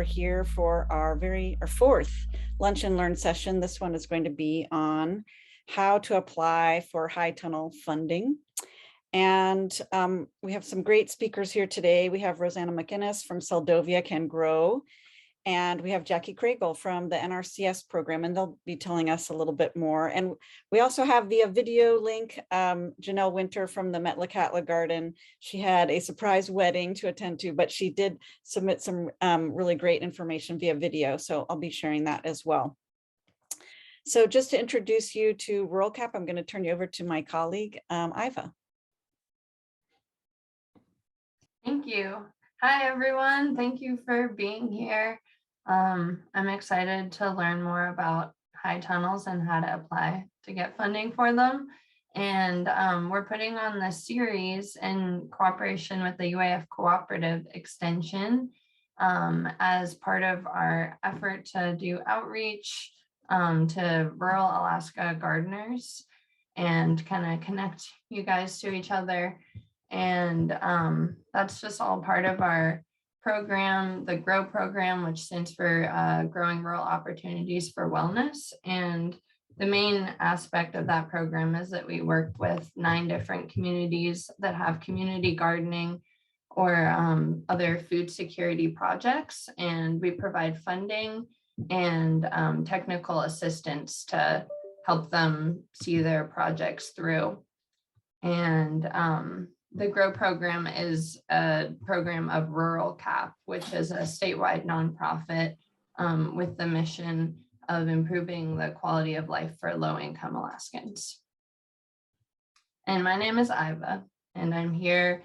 here for our fourth Lunch and Learn session. This one is going to be on how to apply for high tunnel funding. And we have some great speakers here today. We have Rosanna McInnes from Seldovia Can Grow, and we have Jackie Kragel from the NRCS program, and they'll be telling us a little bit more. And we also have via video link, Janelle Winter from the Metlakatla garden. She had a surprise wedding to attend to, but she did submit some really great information via video. So I'll be sharing that as well. So just to introduce you to Rural Cap, I'm going to turn you over to my colleague, Iva. Thank you. Hi, everyone. Thank you for being here. I'm excited to learn more about high tunnels and how to apply to get funding for them. And we're putting on this series in cooperation with the UAF Cooperative Extension as part of our effort to do outreach to rural Alaska gardeners and kind of connect you guys to each other. And that's just all part of our program, the GROW program, which stands for Growing Rural Opportunities for Wellness. And the main aspect of that program is that we work with 9 different communities that have community gardening or other food security projects. And we provide funding and technical assistance to help them see their projects through. And the GROW program is a program of Rural Cap, which is a statewide nonprofit with the mission of improving the quality of life for low-income Alaskans. And my name is Iva, and I'm here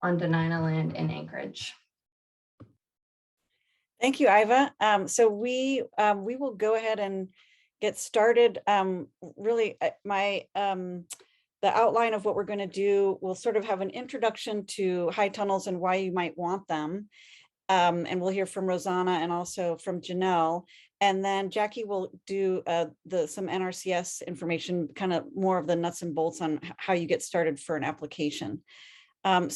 on Denina land in Anchorage. Thank you, Iva. So we will go ahead and get started. Really, the outline of what we're going to do, we'll sort of have an introduction to high tunnels and why you might want them. And we'll hear from Rosanna and also from Genelle. And then Jackie will do some NRCS information, kind of more of the nuts and bolts on how you get started for an application. And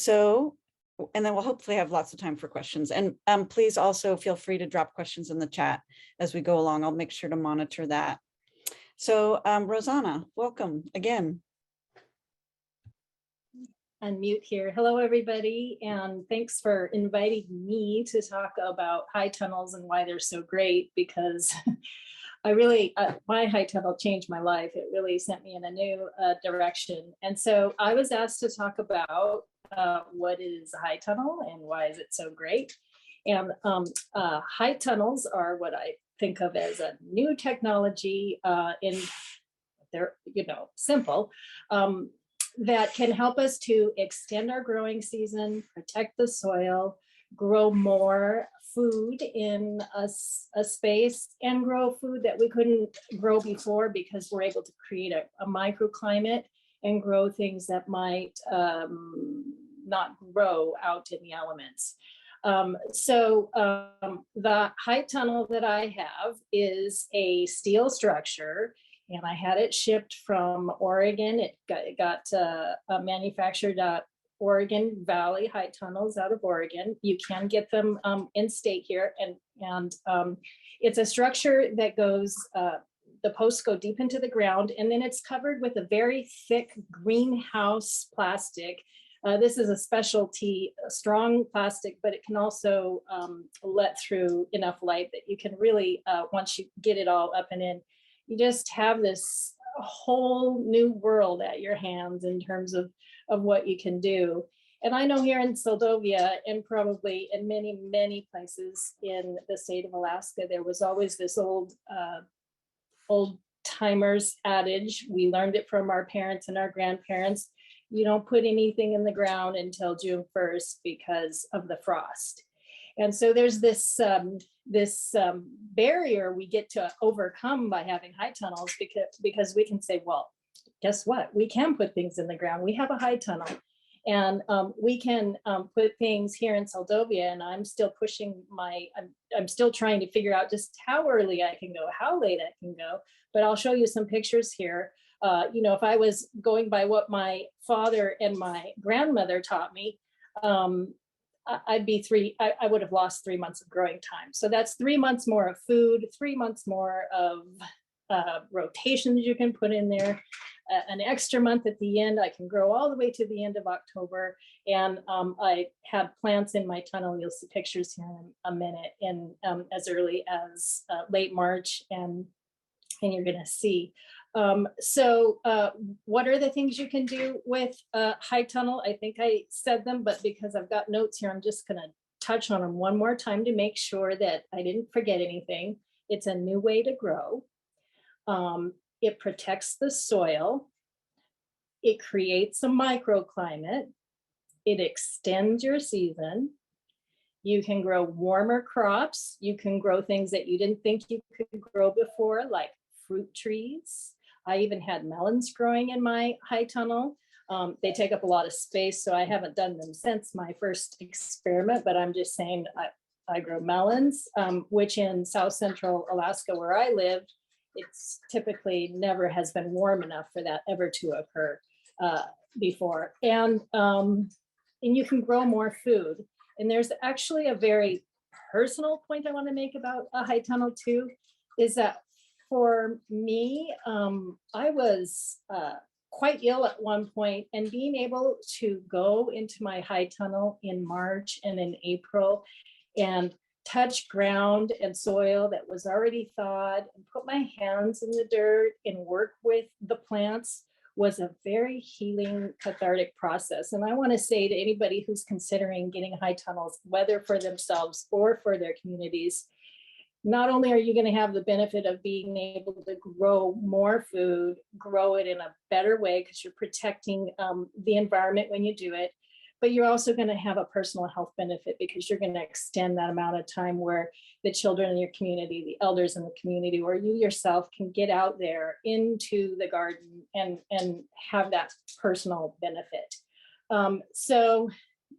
then we'll hopefully have lots of time for questions. And please also feel free to drop questions in the chat as we go along. I'll make sure to monitor that. So Rosanna, welcome again. Unmute here. Hello, everybody, and thanks for inviting me to talk about high tunnels and why they're so great, because I really, my high tunnel changed my life. It really sent me in a new direction. And so I was asked to talk about what is a high tunnel and why is it so great. And high tunnels are what I think of as a new technology they're, simple. That can help us to extend our growing season, protect the soil, grow more food in a space, and grow food that we couldn't grow before because we're able to create a microclimate and grow things that might not grow out in the elements. The high tunnel that I have is a steel structure, and I had it shipped from Oregon. It got manufactured at Oregon Valley High Tunnels out of Oregon. You can get them in state here, and it's a structure that goes, the posts go deep into the ground, and then it's covered with a very thick greenhouse plastic. This is a specialty, strong plastic, but it can also let through enough light that you can really, once you get it all up and in, you just have this whole new world at your hands in terms of what you can do. And I know here in Seldovia, and probably in many, many places in the state of Alaska, there was always this old timers adage. We learned it from our parents and our grandparents. You don't put anything in the ground until June 1st because of the frost. And so there's this barrier we get to overcome by having high tunnels, because we can say, well, guess what? We can put things in the ground. We have a high tunnel, and we can put things here in Seldovia. And I'm still pushing I'm still trying to figure out just how early I can go, how late I can go. But I'll show you some pictures here. If I was going by what my father and my grandmother taught me, I would have lost 3 months of growing time. So that's 3 months more of food, 3 months more of rotations you can put in there, an extra month at the end. I can grow all the way to the end of October. And I have plants in my tunnel. You'll see pictures here in a minute, and as early as late March, and you're gonna see. So what are the things you can do with high tunnel? I think I said them, but because I've got notes here, I'm just gonna touch on them one more time to make sure that I didn't forget anything. It's a new way to grow. It protects the soil. It creates a microclimate. It extends your season. You can grow warmer crops. You can grow things that you didn't think you could grow before, like fruit trees. I even had melons growing in my high tunnel. They take up a lot of space, so I haven't done them since my first experiment, but I'm just saying I grow melons, which in South Central Alaska, where I lived, it's typically never has been warm enough for that ever to occur before. And you can grow more food. And there's actually a very personal point I want to make about a high tunnel too, is that for me, I was quite ill at one point, and being able to go into my high tunnel in March and in April and touch ground and soil that was already thawed and put my hands in the dirt and work with the plants was a very healing, cathartic process. And I want to say to anybody who's considering getting high tunnels, whether for themselves or for their communities, not only are you going to have the benefit of being able to grow more food, grow it in a better way because you're protecting the environment when you do it, but you're also going to have a personal health benefit because you're going to extend that amount of time where the children in your community, the elders in the community, or you yourself can get out there into the garden and have that personal benefit. So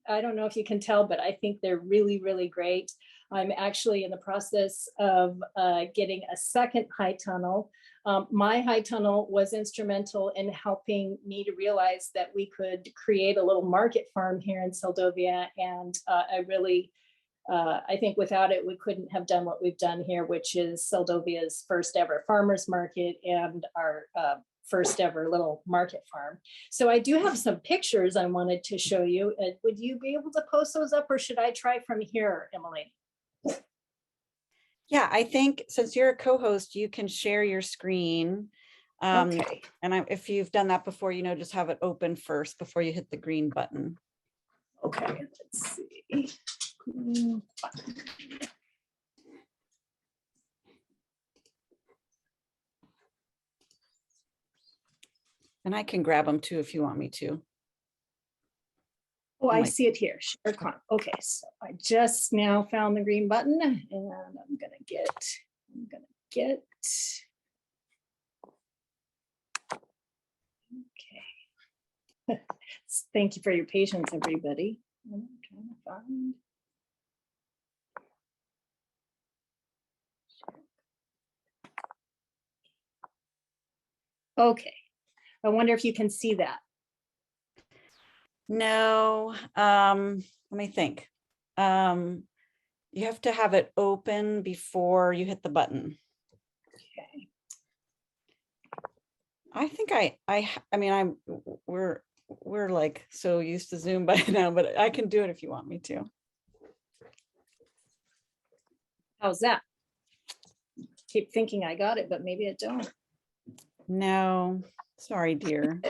I don't know if you can tell, but I think they're really, really great. I'm actually in the process of getting a second high tunnel. My high tunnel was instrumental in helping me to realize that we could create a little market farm here in Seldovia. And I think without it, we couldn't have done what we've done here, which is Seldovia's first ever farmers market and our first ever little market farm. So I do have some pictures I wanted to show you. Would you be able to post those up, or should I try from here, Emily? Yeah, I think since you're a co-host, you can share your screen. Okay. And if you've done that before, just have it open first before you hit the green button. Okay, let's see. And I can grab them too if you want me to. Oh, I see it here. Okay, so I just now found the green button, and I'm gonna get. Okay. Thank you for your patience, everybody. I'm trying to find. Okay, I wonder if you can see that. No, let me think. You have to have it open before you hit the button. Okay. I think we're like so used to Zoom by now, but I can do it if you want me to. How's that? Keep thinking I got it, but maybe I don't. No, sorry, dear.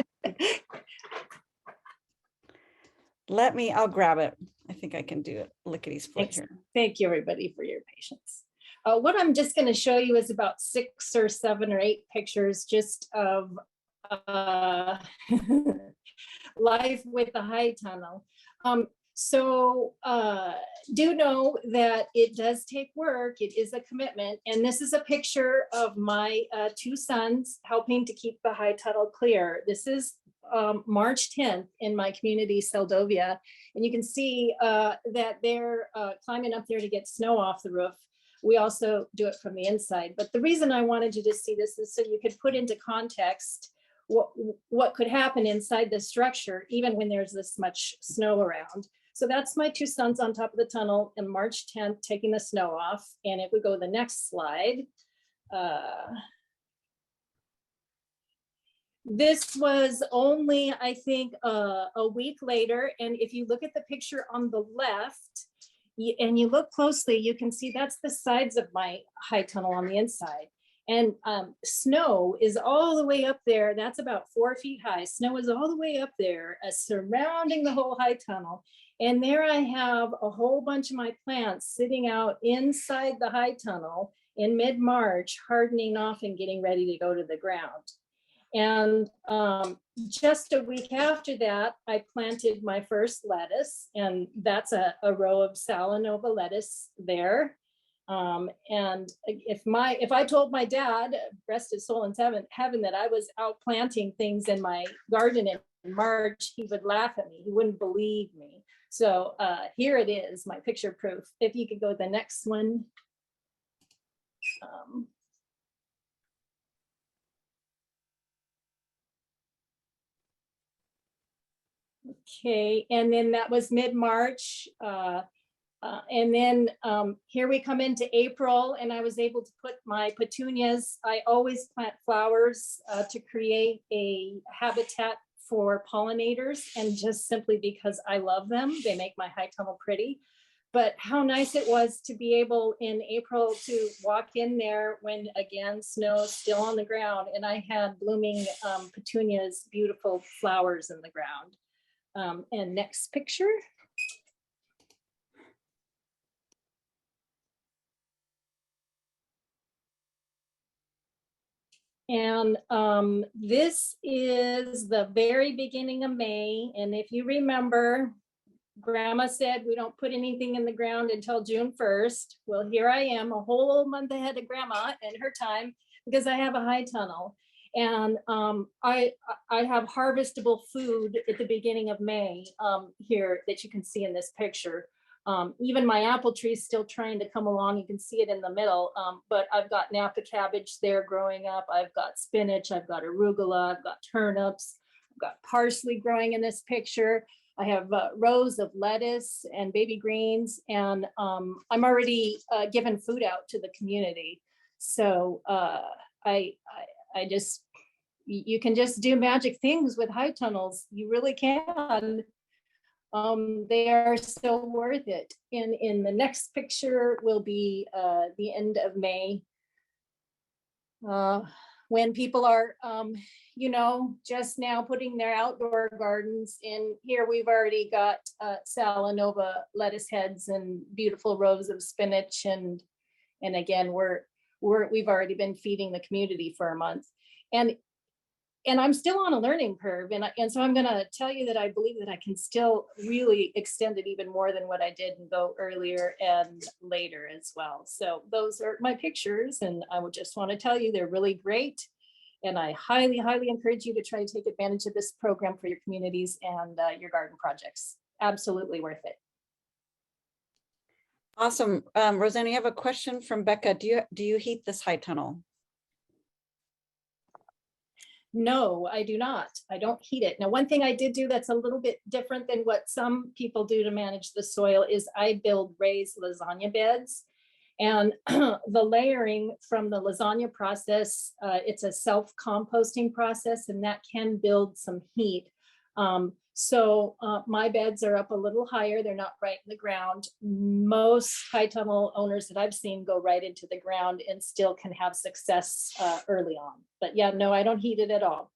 I'll grab it. I think I can do it. Lickety split here. Thank you, everybody, for your patience. What I'm just going to show you is about 6 or 7 or 8 pictures just of life with the high tunnel. So do know that it does take work. It is a commitment. And this is a picture of my 2 sons helping to keep the high tunnel clear. This is March 10th in my community, Seldovia. And you can see that they're climbing up there to get snow off the roof. We also do it from the inside. But the reason I wanted you to see this is so you could put into context what could happen inside the structure, even when there's this much snow around. So that's my two sons on top of the tunnel and March 10th, taking the snow off. And if we go to the next slide, this was only, I think, a week later. And if you look at the picture on the left, and you look closely, you can see that's the sides of my high tunnel on the inside. And snow is all the way up there. That's about 4 feet high. Snow is all the way up there, surrounding the whole high tunnel. And there I have a whole bunch of my plants sitting out inside the high tunnel in mid-March, hardening off and getting ready to go to the ground. And just a week after that, I planted my first lettuce, and that's a row of Seldovia lettuce there. And if I told my dad, rest his soul in heaven, that I was out planting things in my garden in March, he would laugh at me. He wouldn't believe me. So here it is, my picture proof. If you could go to the next one. Okay, and then that was mid-March. And then here we come into April, and I was able to put my petunias. I always plant flowers to create a habitat for pollinators, and just simply because I love them, they make my high tunnel pretty. But how nice it was to be able in April to walk in there when, again, snow is still on the ground, and I had blooming petunias, beautiful flowers in the ground. And next picture. And this is the very beginning of May. And if you remember, Grandma said we don't put anything in the ground until June 1st. Well, here I am a whole month ahead of Grandma and her time, because I have a high tunnel. And I have harvestable food at the beginning of May here that you can see in this picture. Even my apple tree is still trying to come along. You can see it in the middle, but I've got Napa cabbage there growing up. I've got spinach, I've got arugula, I've got turnips, I've got parsley growing in this picture. I have rows of lettuce and baby greens, and I'm already giving food out to the community. So I just, you can just do magic things with high tunnels. You really can. They are so worth it. In the next picture will be the end of May, when people are, just now putting their outdoor gardens in. Here we've already got Seldovia lettuce heads and beautiful rows of spinach, and again we've already been feeding the community for a month, and I'm still on a learning curve, and so I'm going to tell you that I believe that I can still really extend it even more than what I did and go earlier and later as well. So those are my pictures, and I would just want to tell you they're really great, and I highly encourage you to try to take advantage of this program for your communities and your garden projects. Absolutely worth it. Awesome. Rosanna, you have a question from Becca. Do you heat this high tunnel? No, I do not. I don't heat it. Now, one thing I did do that's a little bit different than what some people do to manage the soil is I build raised lasagna beds. And the layering from the lasagna process, it's a self-composting process, and that can build some heat. So my beds are up a little higher. They're not right in the ground. Most high tunnel owners that I've seen go right into the ground and still can have success early on. But yeah, no, I don't heat it at all.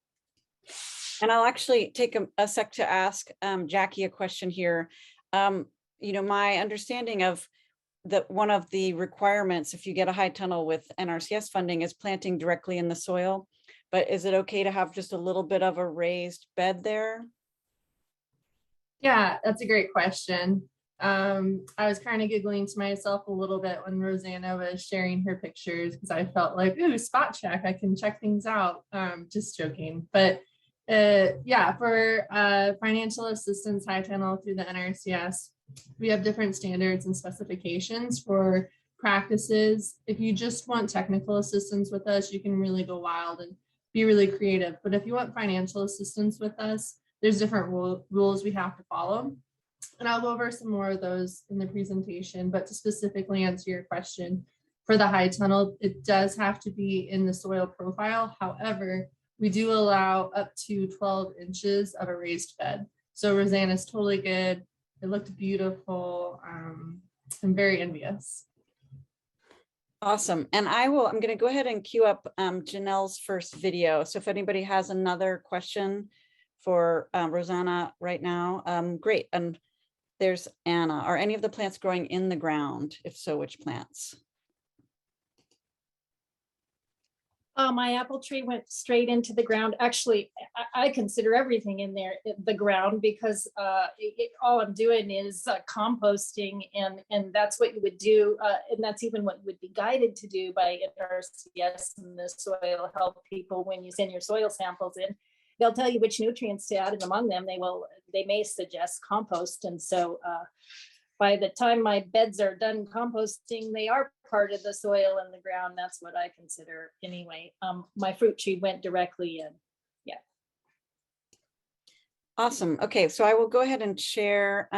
And I'll actually take a sec to ask Jackie a question here. My understanding of that one of the requirements, if you get a high tunnel with NRCS funding, is planting directly in the soil. But is it okay to have just a little bit of a raised bed there? Yeah, that's a great question. I was kind of giggling to myself a little bit when Rosanna was sharing her pictures, because I felt like, ooh, spot check, I can check things out. Just joking. But yeah, for financial assistance high tunnel through the NRCS, we have different standards and specifications for practices. If you just want technical assistance with us, you can really go wild and be really creative. But if you want financial assistance with us, there's different rules we have to follow. And I'll go over some more of those in the presentation, but to specifically answer your question, for the high tunnel, it does have to be in the soil profile. However, we do allow up to 12 inches of a raised bed. So Rosanna's totally good. It looked beautiful. I'm very envious. Awesome. And I'm going to go ahead and queue up Janelle's first video. So if anybody has another question for Rosanna right now, great. And there's Anna. Are any of the plants growing in the ground? If so, which plants? My apple tree went straight into the ground. Actually, I consider everything in there the ground, because all I'm doing is composting, and that's what you would do, and that's even what you would be guided to do by NRCS and the soil health people. When you send your soil samples in, they'll tell you which nutrients to add, and among them they may suggest compost. And so by the time my beds are done composting, they are part of the soil and the ground. That's what I consider anyway. My fruit tree went directly in. Yeah. Awesome. Okay, so I will go ahead and share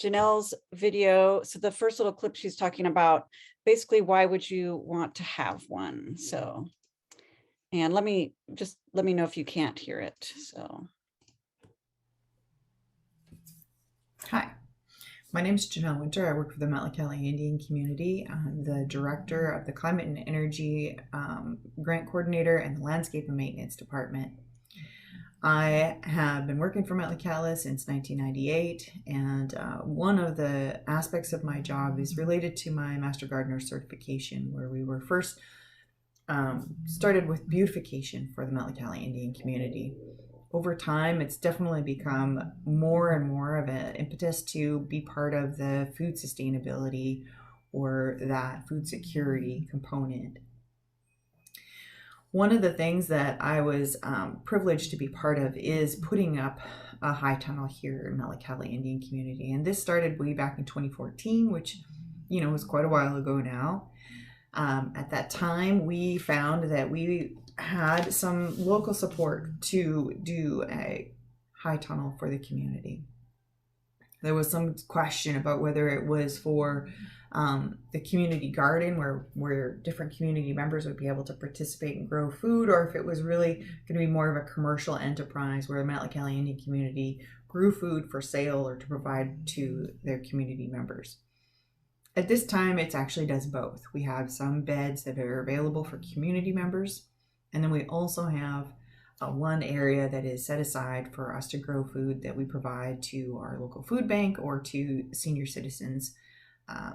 Janelle's video. So the first little clip, she's talking about basically why would you want to have one. So, and let me know if you can't hear it. So. Hi. My name is Janelle Winter. I work for the Metlakatla Indian community. I'm the director of the Climate and Energy Grant Coordinator and the Landscape and Maintenance Department. I have been working for Metlakatla since 1998, and one of the aspects of my job is related to my Master Gardener certification, where we were first started with beautification for the Metlakatla Indian community. Over time, it's definitely become more and more of an impetus to be part of the food sustainability or that food security component. One of the things that I was privileged to be part of is putting up a high tunnel here in Metlakatla Indian community. And this started way back in 2014, which, you know, was quite a while ago now. At that time, we found that we had some local support to do a high tunnel for the community. There was some question about whether it was for the community garden where different community members would be able to participate and grow food, or if it was really going to be more of a commercial enterprise where the Metlakatla Indian community grew food for sale or to provide to their community members. At this time, it actually does both. We have some beds that are available for community members, and then we also have one area that is set aside for us to grow food that we provide to our local food bank or to senior citizens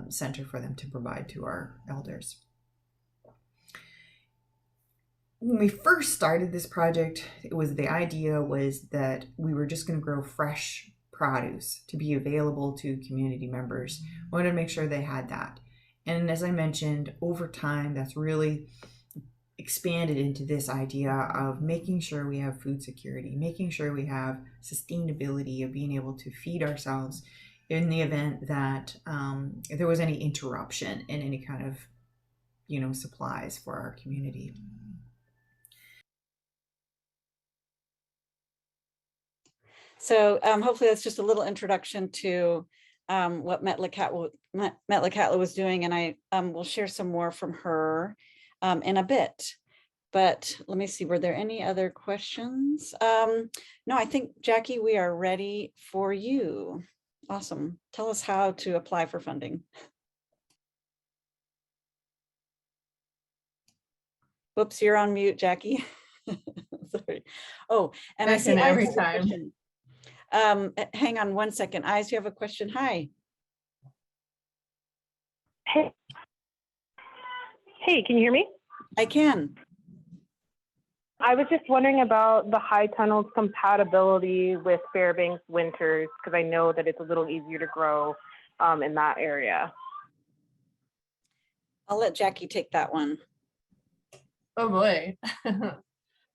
center for them to provide to our elders. When we first started this project, the idea was that we were just going to grow fresh produce to be available to community members. We wanted to make sure they had that. And as I mentioned, over time, that's really expanded into this idea of making sure we have food security, making sure we have sustainability of being able to feed ourselves in the event that there was any interruption in any kind of, supplies for our community. So hopefully that's just a little introduction to what Metlakatla was doing, and I will share some more from her in a bit. But let me see, were there any other questions? No, I think, Jackie, we are ready for you. Awesome. Tell us how to apply for funding. Whoops, you're on mute, Jackie. Sorry. Oh, and I see every time. Hang on one second. Eyes, you have a question. Hi. Hey, can you hear me? I can. I was just wondering about the high tunnel's compatibility with Fairbanks winters, because I know that it's a little easier to grow in that area. I'll let Jackie take that one. Oh boy.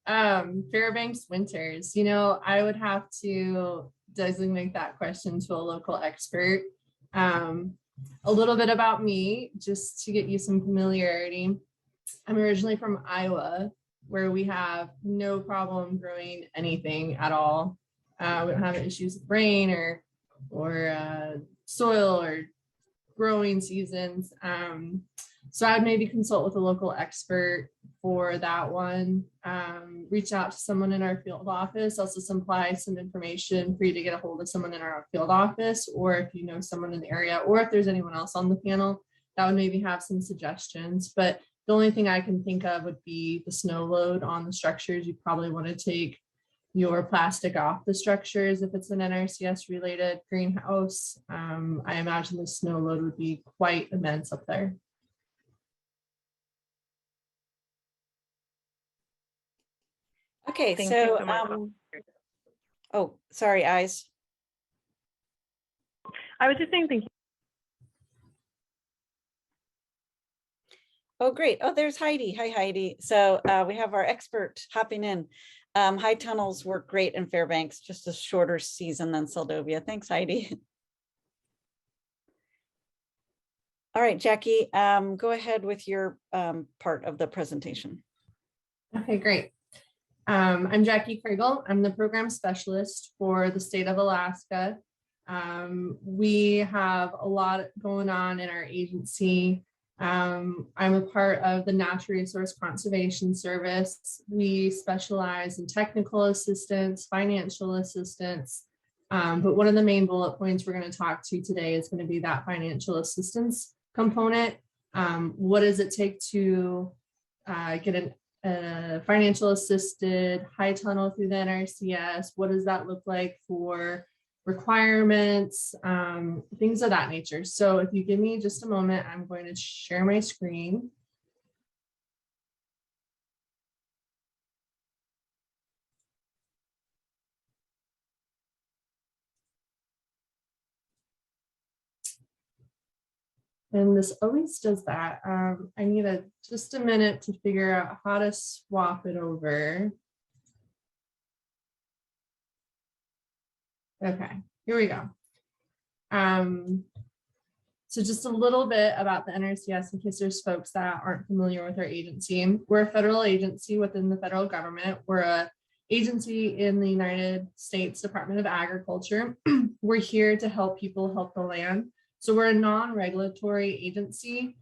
Fairbanks winters, I would have to designate that question to a local expert. A little bit about me, just to get you some familiarity. I'm originally from Iowa, where we have no problem growing anything at all. We don't have issues with rain or soil or growing seasons. So I'd maybe consult with a local expert for that one. Reach out to someone in our field office, also supply some information for you to get a hold of someone in our field office, or if you know someone in the area, or if there's anyone else on the panel that would maybe have some suggestions. But the only thing I can think of would be the snow load on the structures. You probably want to take your plastic off the structures if it's an NRCS related greenhouse. I imagine the snow load would be quite immense up there. Okay, Thank you so, so much. oh, sorry, Eyes. I was just saying thank you. Oh, great. Oh, there's Heidi. Hi, Heidi. So we have our expert hopping in. High tunnels work great in Fairbanks, just a shorter season than Seldovia. Thanks, Heidi. All right, Jackie, go ahead with your part of the presentation. Okay, great. I'm Jackie Kragel. I'm the program specialist for the state of Alaska. We have a lot going on in our agency. I'm a part of the Natural Resource Conservation Service. We specialize in technical assistance, financial assistance, but one of the main bullet points we're going to talk to today is going to be that financial assistance component. What does it take to get a financial assisted high tunnel through the NRCS? What does that look like for requirements, things of that nature? So if you give me just a moment, I'm going to share my screen. And this always does that. I need just a minute to figure out how to swap it over. Okay, here we go. So just a little bit about the NRCS in case there's folks that aren't familiar with our agency. We're a federal agency within the federal government. We're an agency in the United States Department of Agriculture. We're here to help people help the land. So we're a non-regulatory agency.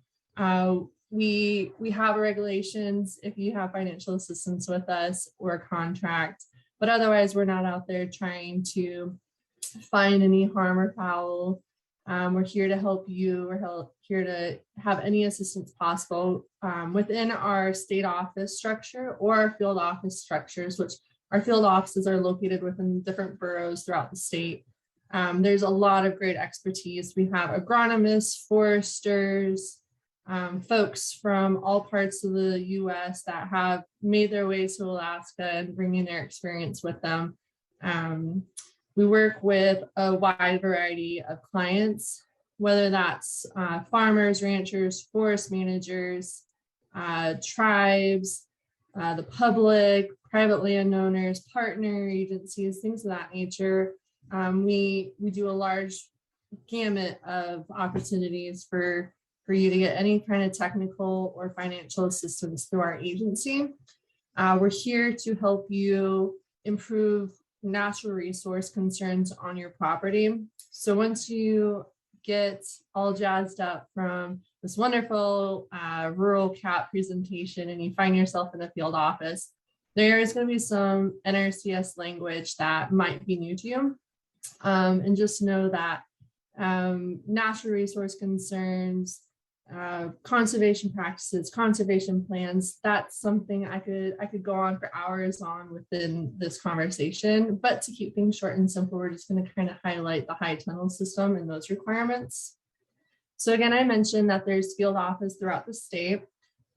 We have regulations if you have financial assistance with us or a contract, but otherwise we're not out there trying to find any harm or foul. We're here to help you. We're here to have any assistance possible within our state office structure or our field office structures, which our field offices are located within different boroughs throughout the state. There's a lot of great expertise. We have agronomists, foresters, folks from all parts of the US that have made their way to Alaska and bringing their experience with them. We work with a wide variety of clients, whether that's farmers, ranchers, forest managers, tribes, the public, private landowners, partner agencies, things of that nature. We do a large gamut of opportunities for you to get any kind of technical or financial assistance through our agency. We're here to help you improve natural resource concerns on your property. So once you get all jazzed up from this wonderful rural CAP presentation and you find yourself in a field office, there is going to be some NRCS language that might be new to you. And just know that natural resource concerns, conservation practices, conservation plans, that's something I could go on for hours on within this conversation, but to keep things short and simple, we're just going to kind of highlight the high tunnel system and those requirements. So again, I mentioned that there's field office throughout the state.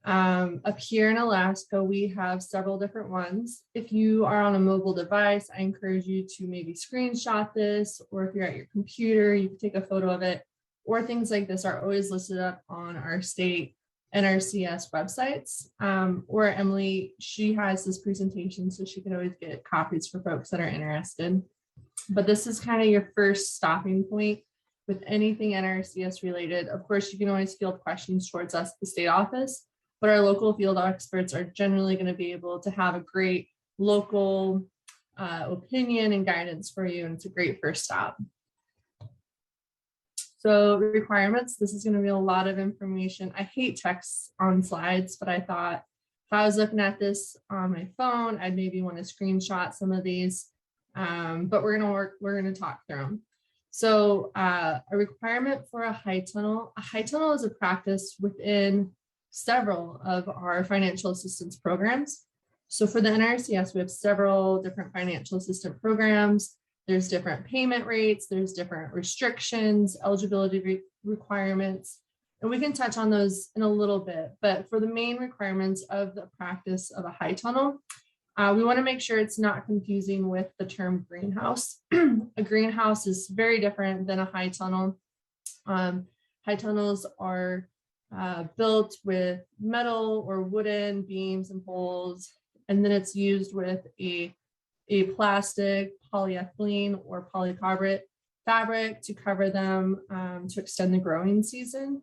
Up here in Alaska, we have several different ones. If you are on a mobile device, I encourage you to maybe screenshot this, or if you're at your computer, you can take a photo of it, or things like this are always listed up on our state NRCS websites. Or Emily, she has this presentation, so she can always get copies for folks that are interested. But this is kind of your first stopping point with anything NRCS related. Of course, you can always field questions towards us at the state office, but our local field experts are generally going to be able to have a great local opinion and guidance for you, and it's a great first stop. So requirements, this is going to be a lot of information. I hate text on slides, but I thought if I was looking at this on my phone, I'd maybe want to screenshot some of these, but we're going to talk through them. So a requirement for a high tunnel is a practice within several of our financial assistance programs. So for the NRCS, we have several different financial assistance programs. There's different payment rates, there's different restrictions, eligibility requirements, and we can touch on those in a little bit. But for the main requirements of the practice of a high tunnel, we want to make sure it's not confusing with the term greenhouse. A greenhouse is very different than a high tunnel. High tunnels are built with metal or wooden beams and poles, and then it's used with a plastic, polyethylene, or polycarbonate fabric to cover them to extend the growing season.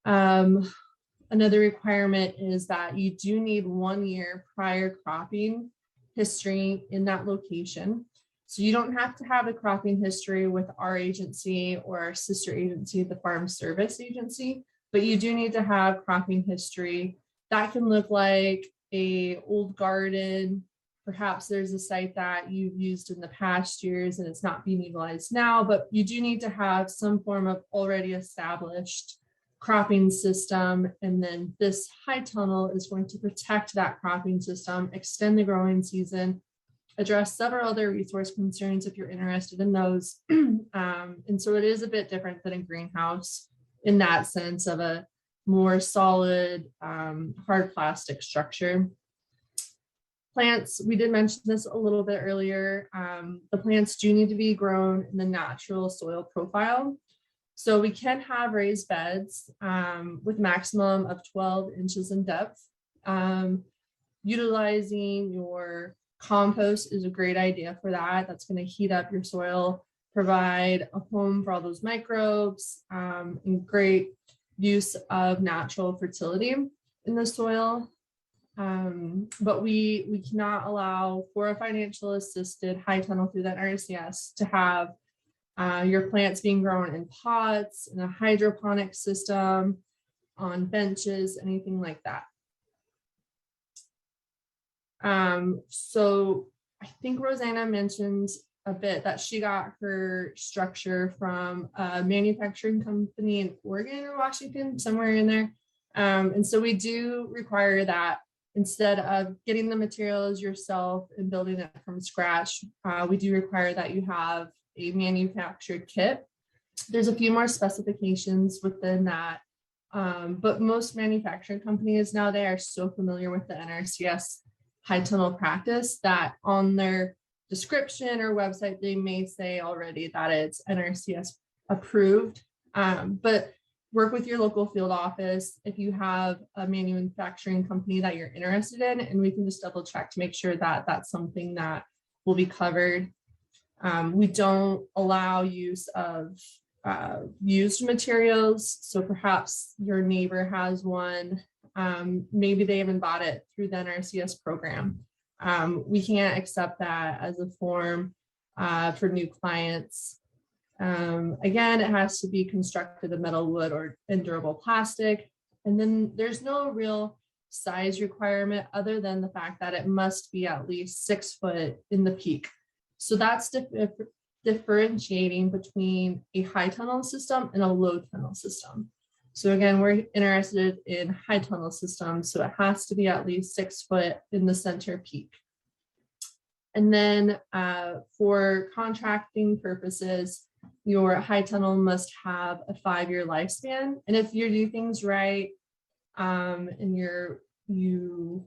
Another requirement is that you do need 1 year prior cropping history in that location. So you don't have to have a cropping history with our agency or our sister agency, the Farm Service Agency, but you do need to have cropping history. That can look like an old garden. Perhaps there's a site that you've used in the past years and it's not being utilized now, but you do need to have some form of already established cropping system. And then this high tunnel is going to protect that cropping system, extend the growing season, address several other resource concerns if you're interested in those. And so it is a bit different than a greenhouse in that sense of a more solid, hard plastic structure. Plants, we did mention this a little bit earlier. The plants do need to be grown in the natural soil profile. So we can have raised beds with maximum of 12 inches in depth. Utilizing your compost is a great idea for that. That's going to heat up your soil, provide a home for all those microbes, and great use of natural fertility in the soil. But we cannot allow for a financial assisted high tunnel through that NRCS to have your plants being grown in pots, in a hydroponic system, on benches, anything like that. So I think Rosanna mentioned a bit that she got her structure from a manufacturing company in Oregon or Washington, somewhere in there. And so we do require that instead of getting the materials yourself and building it from scratch, we do require that you have a manufactured kit. There's a few more specifications within that, but most manufacturing companies now, they are so familiar with the NRCS high tunnel practice that on their description or website, they may say already that it's NRCS approved, but work with your local field office if you have a manufacturing company that you're interested in, and we can just double check to make sure that that's something that will be covered. We don't allow use of used materials. So perhaps your neighbor has one, maybe they haven't bought it through the NRCS program. We can't accept that as a form for new clients. Again, it has to be constructed of metal, wood, or durable plastic. And then there's no real size requirement other than the fact that it must be at least 6 foot in the peak. So that's differentiating between a high tunnel system and a low tunnel system. So again, we're interested in high tunnel systems, so it has to be at least 6 foot in the center peak. And then for contracting purposes, your high tunnel must have a 5-year lifespan. And if you do things right, and you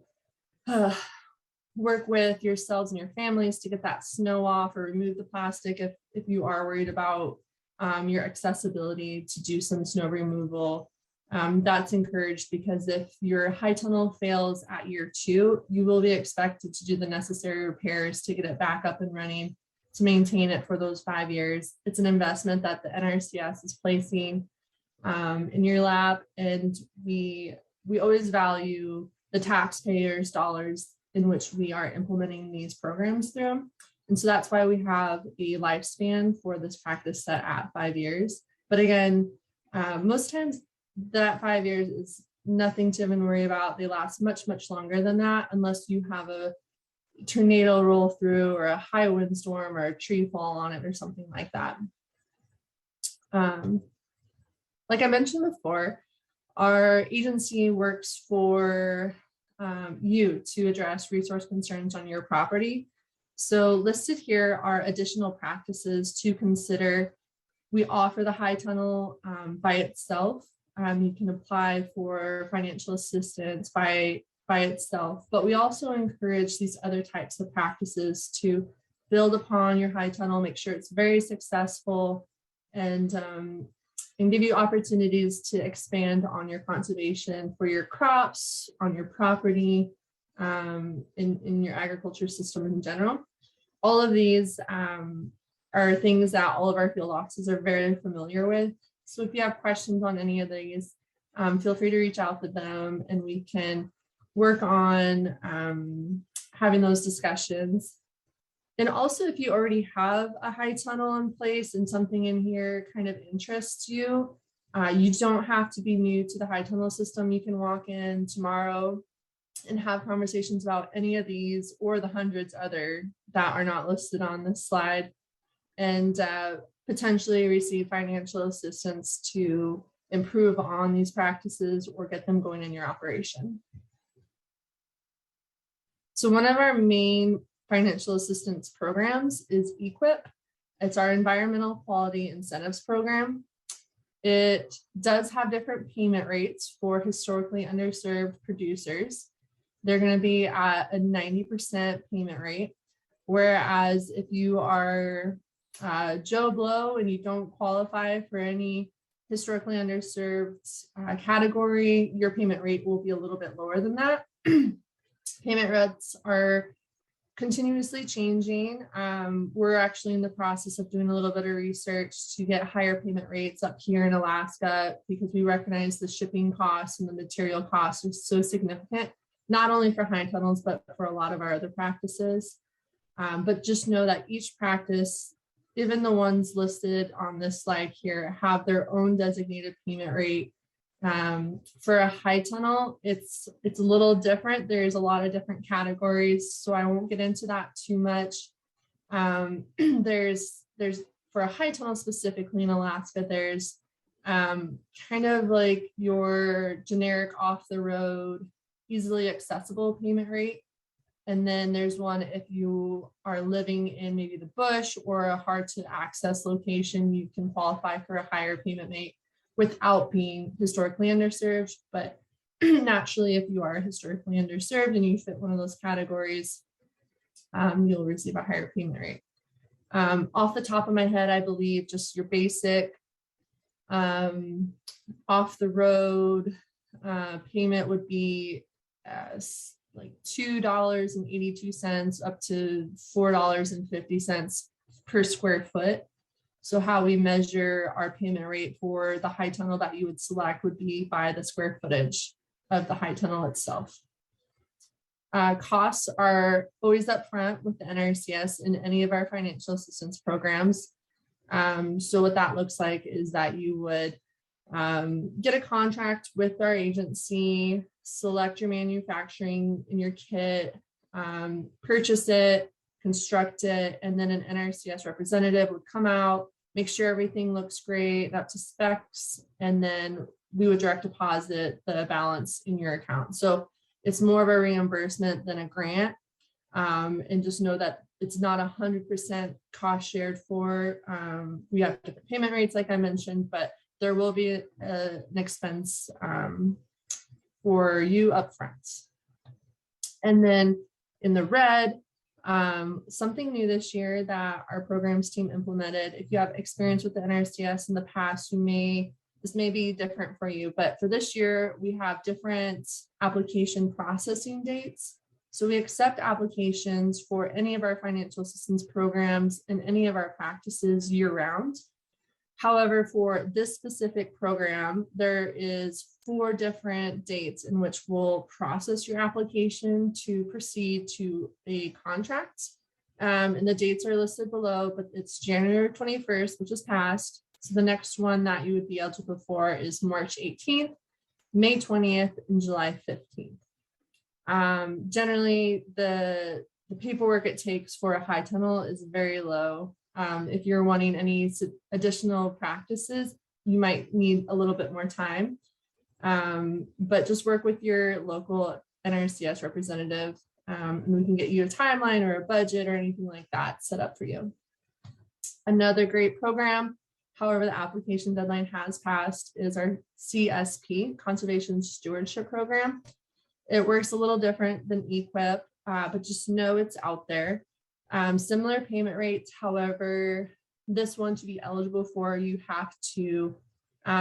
work with yourselves and your families to get that snow off or remove the plastic if you are worried about your accessibility to do some snow removal, that's encouraged, because if your high tunnel fails at year 2, you will be expected to do the necessary repairs to get it back up and running to maintain it for those 5 years. It's an investment that the NRCS is placing in your lap, and we always value the taxpayers' dollars in which we are implementing these programs through. And so that's why we have a lifespan for this practice set at 5 years. But again, most times that 5 years is nothing to even worry about. They last much, much longer than that, unless you have a tornado roll through or a high windstorm or a tree fall on it or something like that. Like I mentioned before, our agency works for you to address resource concerns on your property. So listed here are additional practices to consider. We offer the high tunnel by itself. You can apply for financial assistance by itself, but we also encourage these other types of practices to build upon your high tunnel, make sure it's very successful, and give you opportunities to expand on your conservation for your crops, on your property, in your agriculture system in general. All of these are things that all of our field offices are very familiar with. So if you have questions on any of these, feel free to reach out to them and we can work on having those discussions. And also, if you already have a high tunnel in place and something in here kind of interests you, you don't have to be new to the high tunnel system. You can walk in tomorrow and have conversations about any of these or the hundreds other that are not listed on this slide, and potentially receive financial assistance to improve on these practices or get them going in your operation. So one of our main financial assistance programs is EQIP. It's our environmental quality incentives program. It does have different payment rates for historically underserved producers. They're going to be at a 90% payment rate, whereas if you are Joe Blow and you don't qualify for any historically underserved category, your payment rate will be a little bit lower than that. Payment rates are continuously changing. We're actually in the process of doing a little bit of research to get higher payment rates up here in Alaska, because we recognize the shipping costs and the material costs are so significant, not only for high tunnels, but for a lot of our other practices. But just know that each practice, even the ones listed on this slide here, have their own designated payment rate. For a high tunnel, it's a little different. There's a lot of different categories, so I won't get into that too much. There's for a high tunnel specifically in Alaska, there's kind of like your generic off the road, easily accessible payment rate. And then there's one if you are living in maybe the bush or a hard to access location, you can qualify for a higher payment rate without being historically underserved. But naturally, if you are historically underserved and you fit one of those categories, you'll receive a higher payment rate. Off the top of my head, I believe just your basic off the road payment would be like $2.82 up to $4.50 per square foot. So how we measure our payment rate for the high tunnel that you would select would be by the square footage of the high tunnel itself. Costs are always up front with the NRCS in any of our financial assistance programs. So what that looks like is that you would get a contract with our agency, select your manufacturing in your kit, purchase it, construct it, and then an NRCS representative would come out, make sure everything looks great, up to specs, and then we would direct deposit the balance in your account. So it's more of a reimbursement than a grant. And just know that it's not 100% cost shared for. We have different payment rates, like I mentioned, but there will be an expense for you upfront. And then in the red, something new this year that our programs team implemented. If you have experience with the NRCS in the past, this may be different for you, but for this year, we have different application processing dates. So we accept applications for any of our financial assistance programs and any of our practices year round. However, for this specific program, there is 4 different dates in which we'll process your application to proceed to a contract. And the dates are listed below, but it's January 21st, which is past, So the next one that you would be eligible for is March 18th, May 20th, and July 15th. Generally, the paperwork it takes for a high tunnel is very low. If you're wanting any additional practices, you might need a little bit more time. But just work with your local NRCS representative, and we can get you a timeline or a budget or anything like that set up for you. Another great program, however, the application deadline has passed, is our CSP, Conservation Stewardship Program. It works a little different than EQIP, but just know it's out there. Similar payment rates, however, this one to be eligible for, you have to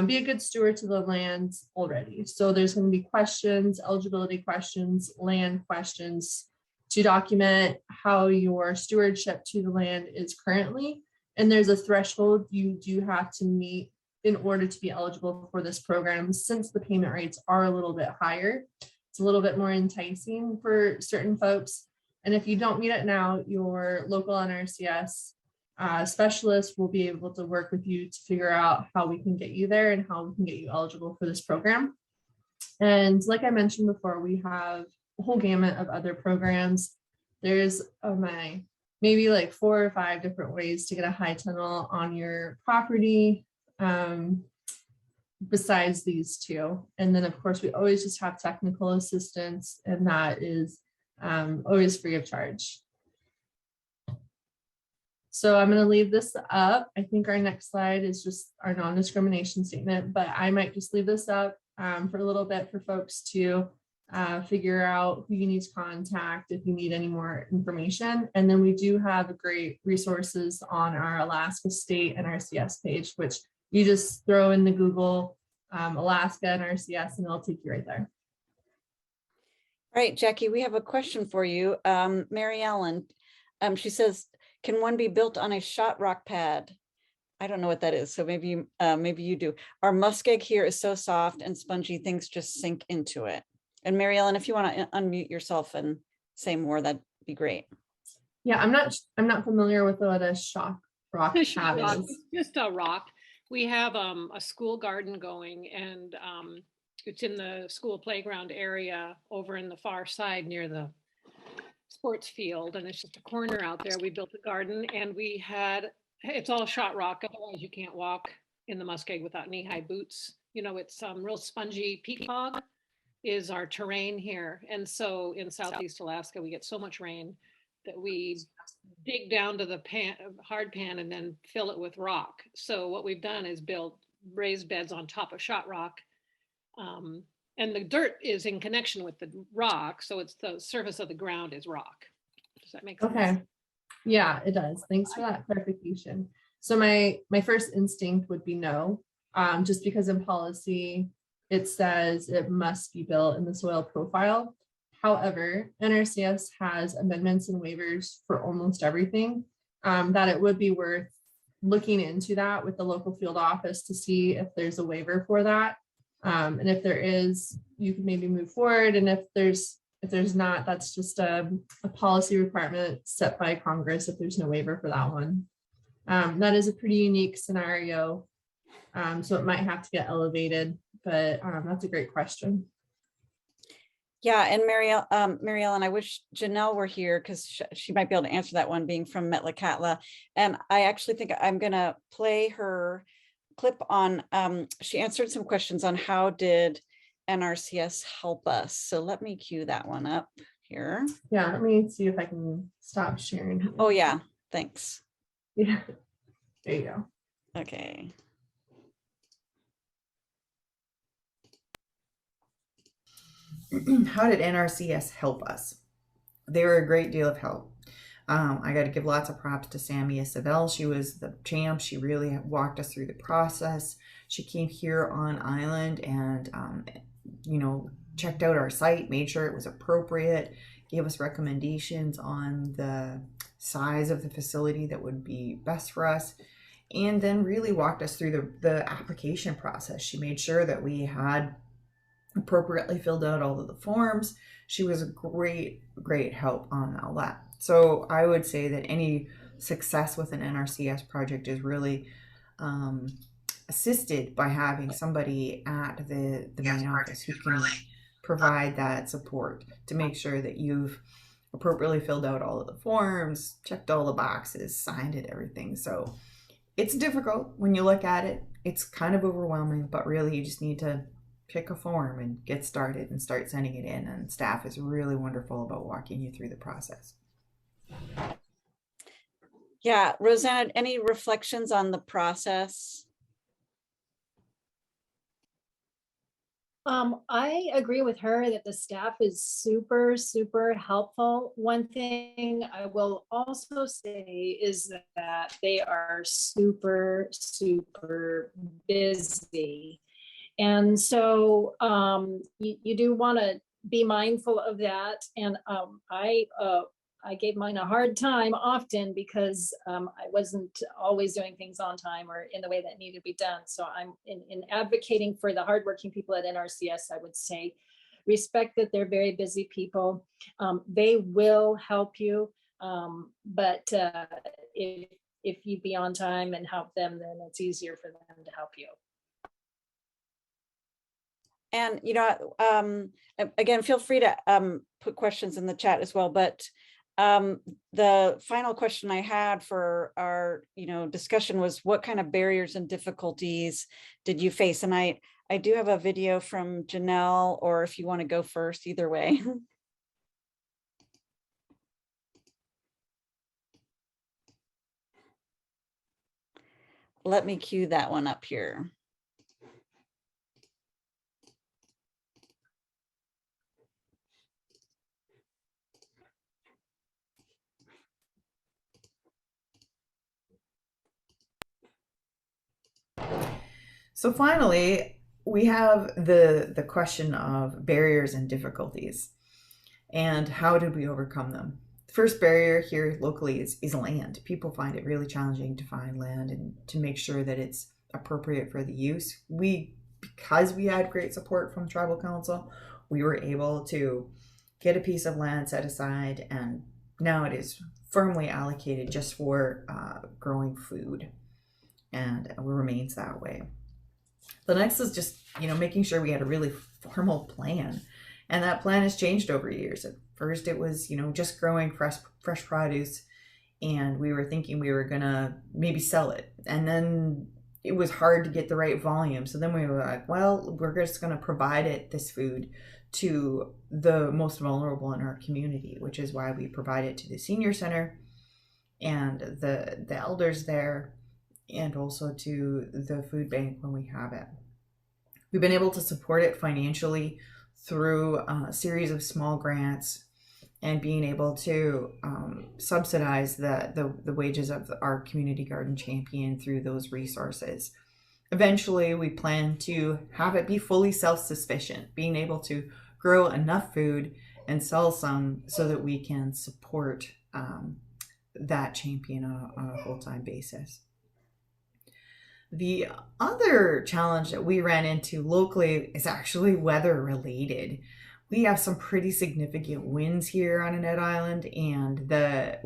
be a good steward to the land already. So there's going to be questions, eligibility questions, land questions to document how your stewardship to the land is currently. And there's a threshold you do have to meet in order to be eligible for this program. Since the payment rates are a little bit higher, it's a little bit more enticing for certain folks. And if you don't meet it now, your local NRCS specialist will be able to work with you to figure out how we can get you there and how we can get you eligible for this program. And like I mentioned before, we have a whole gamut of other programs. There's maybe like 4 or 5 different ways to get a high tunnel on your property, besides these 2. And then of course, we always just have technical assistance, and that is always free of charge. So I'm going to leave this up. I think our next slide is just our non-discrimination statement, but I might just leave this up for a little bit for folks to figure out who you need to contact if you need any more information. And then we do have great resources on our Alaska State NRCS page, which you just throw in the Google Alaska NRCS and it'll take you right there. All right, Jackie, we have a question for you. Mary Ellen, she says, can one be built on a shot rock pad? I don't know what that is, so maybe you do. Our muskeg here is so soft and spongy, things just sink into it. And Mary Ellen, if you want to unmute yourself and say more, that'd be great. Yeah, I'm not familiar with what a shot rock pad is. Just a rock. We have a school garden going, and it's in the school playground area over in the far side near the sports field, and it's just a corner out there. We built a garden, and it's all shot rock, otherwise you can't walk in the muskeg without knee-high boots. You know, it's real spongy. Peat bog is our terrain here, and so in Southeast Alaska we get so much rain that we dig down to the hard pan and then fill it with rock. So what we've done is build raised beds on top of shot rock, and the dirt is in connection with the rock, so it's the surface of the ground is rock. Does that make sense? Okay. Yeah, it does. Thanks for that clarification. So my first instinct would be no, just because in policy it says it must be built in the soil profile. However, NRCS has amendments and waivers for almost everything, that it would be worth looking into that with the local field office to see if there's a waiver for that. And if there is, you can maybe move forward. And if there's not, that's just a policy requirement set by Congress if there's no waiver for that one. That is a pretty unique scenario. So it might have to get elevated, but that's a great question. Yeah, and Mary Ellen, I wish Genelle were here because she might be able to answer that one, being from Metlakatla. And I actually think I'm going to play her clip on, she answered some questions on how did NRCS help us. So let me cue that one up here. Yeah, let me see if I can stop sharing. Oh yeah, thanks. Yeah, there you go. Okay. How did NRCS help us? They were a great deal of help. I got to give lots of props to Sammy Isabel. She was the champ. She really walked us through the process. She came here on island and, checked out our site, made sure it was appropriate, gave us recommendations on the size of the facility that would be best for us, and then really walked us through the application process. She made sure that we had appropriately filled out all of the forms. She was a great help on all that. So I would say that any success with an NRCS project is really assisted by having somebody at the main office who can provide that support to make sure that you've appropriately filled out all of the forms, checked all the boxes, signed it, everything. So it's difficult when you look at it. It's kind of overwhelming, but really you just need to pick a form and get started and start sending it in. And staff is really wonderful about walking you through the process. Yeah, Rosanna, any reflections on the process? I agree with her that the staff is super, super helpful. One thing I will also say is that they are super, super busy. And so you do want to be mindful of that. And I gave mine a hard time often because I wasn't always doing things on time or in the way that needed to be done. So I'm in advocating for the hardworking people at NRCS, I would say, respect that they're very busy people. They will help you, but if you be on time and help them, then it's easier for them to help you. And, you know, again, feel free to put questions in the chat as well, but the final question I had for our, you know, discussion was what kind of barriers and difficulties did you face? And I do have a video from Genelle, or if you want to go first, either way. Let me cue that one up here. So finally, we have the question of barriers and difficulties and how did we overcome them? The first barrier here locally is land. People find it really challenging to find land and to make sure that it's appropriate for the use. Because we had great support from Tribal Council, we were able to get a piece of land set aside, and now it is firmly allocated just for growing food, and it remains that way. The next is just, you know, making sure we had a really formal plan. And that plan has changed over years. At first it was, you know, just growing fresh produce, and we were thinking we were gonna maybe sell it. And then it was hard to get the right volume. So then we were like, well, we're just gonna provide this food to the most vulnerable in our community, which is why we provide it to the senior center and the elders there, and also to the food bank when we have it. We've been able to support it financially through a series of small grants and being able to subsidize the wages of our community garden champion through those resources. Eventually, we plan to have it be fully self-sufficient, being able to grow enough food and sell some so that we can support that champion on a full-time basis. The other challenge that we ran into locally is actually weather related. We have some pretty significant winds here on Annette Island, and the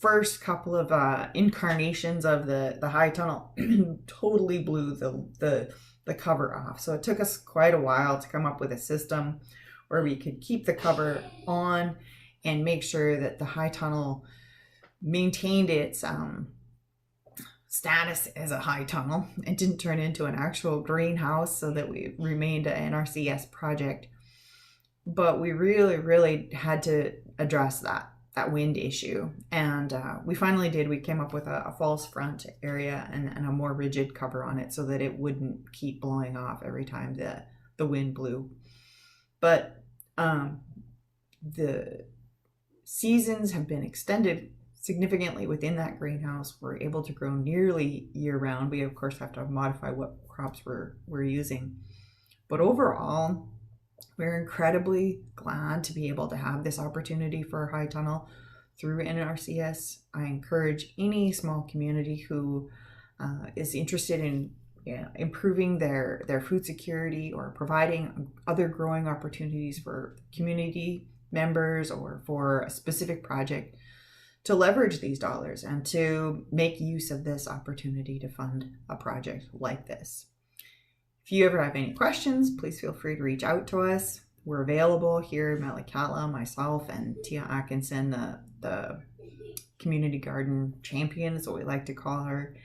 first couple of incarnations of the high tunnel totally blew the cover off. So it took us quite a while to come up with a system where we could keep the cover on and make sure that the high tunnel maintained its status as a high tunnel. It didn't turn into an actual greenhouse, so that we remained an NRCS project. But we really had to address that wind issue, and we finally did. We came up with a false front area and a more rigid cover on it so that it wouldn't keep blowing off every time the wind blew. But the seasons have been extended significantly within that greenhouse. We're able to grow nearly year round. We of course have to modify what crops we're using, but overall we're incredibly glad to be able to have this opportunity for a high tunnel through NRCS. I encourage any small community who is interested in improving their food security or providing other growing opportunities for community members or for a specific project to leverage these dollars and to make use of this opportunity to fund a project like this. If you ever have any questions, please feel free to reach out to us. We're available here in Metlakatla, myself and Tia Atkinson, the community garden champion is what we like to call her.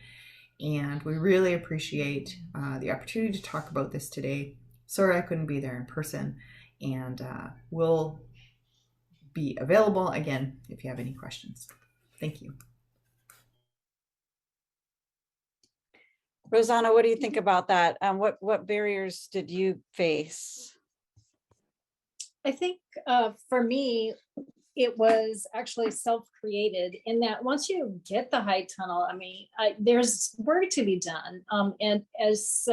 And we really appreciate the opportunity to talk about this today. Sorry I couldn't be there in person, and we'll be available again if you have any questions. Thank you. Rosanna, what do you think about that? What barriers did you face? I think for me, it was actually self-created in that once you get the high tunnel, I mean, there's work to be done. And as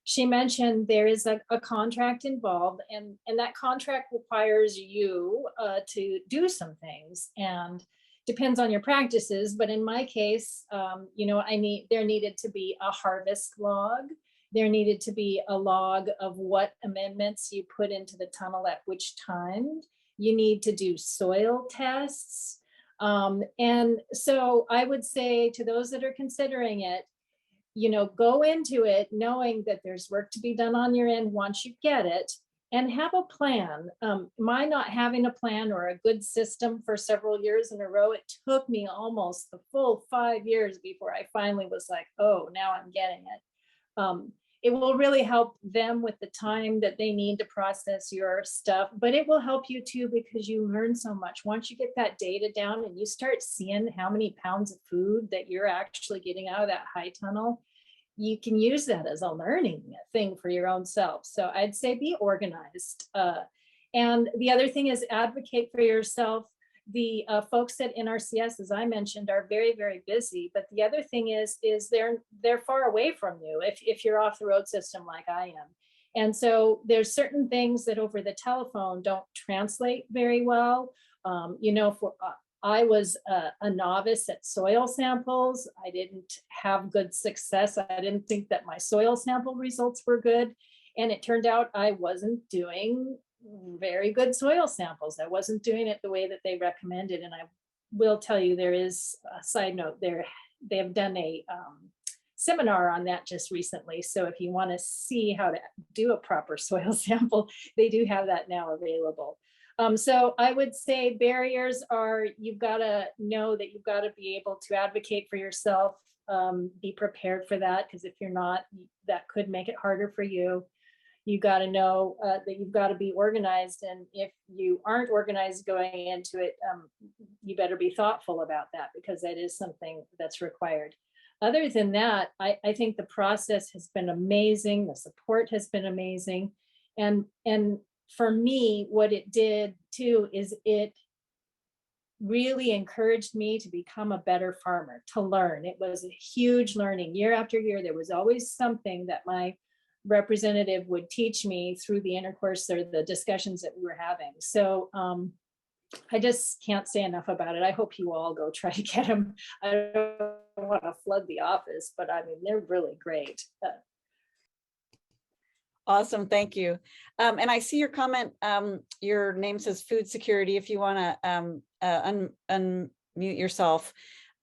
she mentioned, there is a contract involved, and that contract requires you to do some things, and depends on your practices. But in my case, you know, there needed to be a harvest log. There needed to be a log of what amendments you put into the tunnel at which time. You need to do soil tests. And so I would say to those that are considering it, you know, go into it knowing that there's work to be done on your end once you get it, and have a plan. My not having a plan or a good system for several years in a row, it took me almost the full 5 years before I finally was like, oh, now I'm getting it. It will really help them with the time that they need to process your stuff, but it will help you too, because you learn so much. Once you get that data down and you start seeing how many pounds of food that you're actually getting out of that high tunnel, you can use that as a learning thing for your own self. So I'd say be organized. And the other thing is advocate for yourself. The folks at NRCS, as I mentioned, are very, very busy. But the other thing is they're far away from you if you're off the road system like I am. And so there's certain things that over the telephone don't translate very well. You know, I was a novice at soil samples. I didn't have good success. I didn't think that my soil sample results were good. And it turned out I wasn't doing very good soil samples. I wasn't doing it the way that they recommended. And I will tell you, there is a side note there. They have done a seminar on that just recently. So if you want to see how to do a proper soil sample, they do have that now available. So I would say barriers are, you've got to know that you've got to be able to advocate for yourself, be prepared for that, because if you're not, that could make it harder for you. You got to know that you've got to be organized. And if you aren't organized going into it, you better be thoughtful about that, because that is something that's required. Other than that, I think the process has been amazing. The support has been amazing. And for me, what it did too is it really encouraged me to become a better farmer, to learn. It was a huge learning. Year after year, there was always something that my representative would teach me through the intercourse or the discussions that we were having. So I just can't say enough about it. I hope you all go try to get them. I don't want to flood the office, but I mean, they're really great. Awesome, thank you. And I see your comment, your name says food security. If you want to unmute yourself,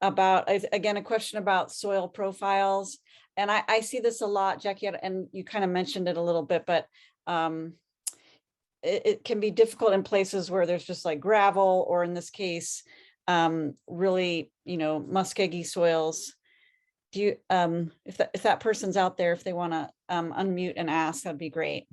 about, again, a question about soil profiles. And I see this a lot, Jackie, and you kind of mentioned it a little bit, but it can be difficult in places where there's just like gravel, or in this case, really, you know, muskegee soils. Do you, if that person's out there, if they want to unmute and ask, that'd be great.